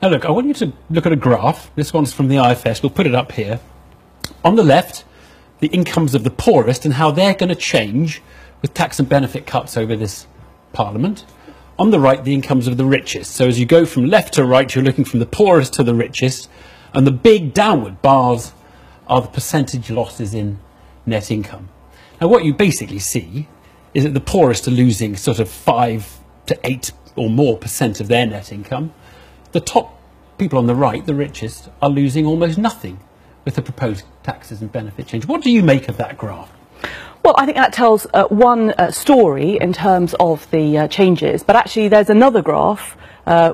Now look, I want you to look at a graph. This one's from the IFS. We'll put it up here. On the left, the incomes of the poorest and how they're going to change with tax and benefit cuts over this Parliament. On the right, the incomes of the richest. So as you go from left to right, you're looking from the poorest to the richest. And the big downward bars are the percentage losses in net income. Now what you basically see is that the poorest are losing sort of 5 to 8 or more % of their net income. The top people on the right, the richest, are losing almost nothing with the proposed taxes and benefit change. What do you make of that graph? Well, I think that tells one story in terms of the changes, but actually there's another graph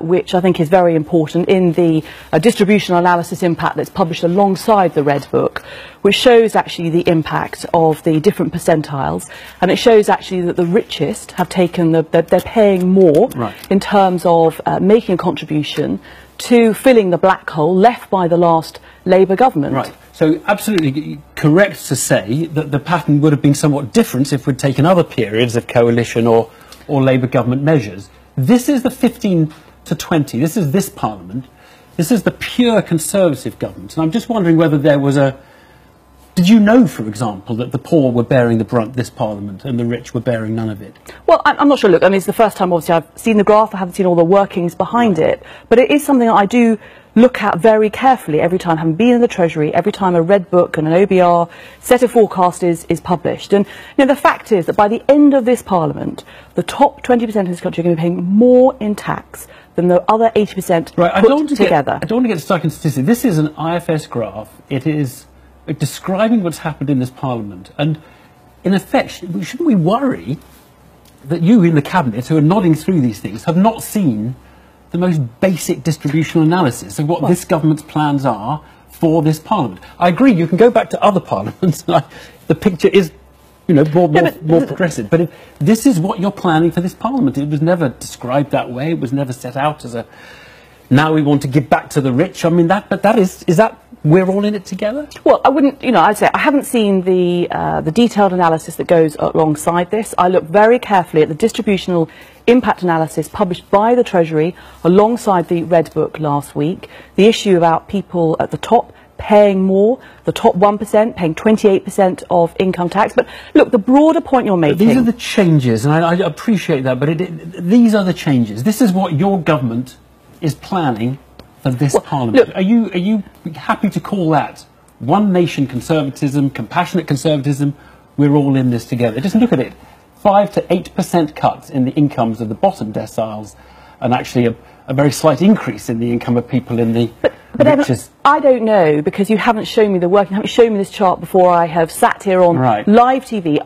which I think is very important in the distributional analysis impact that's published alongside the Red Book, which shows actually the impact of the different percentiles, and it shows actually that the richest have taken, they're paying more in terms of making a contribution to filling the black hole left by the last Labour government. Right. So absolutely correct to say that the pattern would have been somewhat different if we'd taken other periods of coalition or Labour government measures. This is the 15 to 20. This is this Parliament. This is the pure Conservative government. And I'm just wondering whether there was a... Did you know, for example, that the poor were bearing the brunt this Parliament and the rich were bearing none of it? Well, I'm not sure. Look, I mean, it's the first time, obviously, I've seen the graph. I haven't seen all the workings behind it. But it is something that I do look at very carefully every time, having been in the Treasury, every time a Red Book and an OBR set of forecast is published. And you know, the fact is that by the end of this Parliament, the top 20% of this country are going to be paying more in tax than the other 80% put together. I don't want to get stuck in statistics. This is an IFS graph. It is describing what's happened in this Parliament. And in effect, shouldn't we worry that you in the Cabinet, who are nodding through these things, have not seen the most basic distributional analysis of what this government's plans are for this Parliament? I agree, you can go back to other parliaments, the picture is, you know, more progressive, but this is what you're planning for this Parliament. It was never described that way. It was never set out as a, now we want to give back to the rich. I mean, but that is that we're all in it together? Well, I wouldn't, you know, I'd say I haven't seen the detailed analysis that goes alongside this. I look very carefully at the distributional impact analysis published by the Treasury alongside the Red Book last week. The issue about people at the top paying more, the top 1% paying 28% of income tax. But look, the broader point you're making... These are the changes, and I appreciate that, but these are the changes. This is what your government is planning for this Parliament. Look, are you happy to call that one nation conservatism, compassionate conservatism? We're all in this together. Just look at it. 5 to 8% cuts in the incomes of the bottom deciles, and actually a very slight increase in the income of people in the richest. I don't know, because you haven't shown me the working, you haven't shown me this chart before I have sat here on live TV.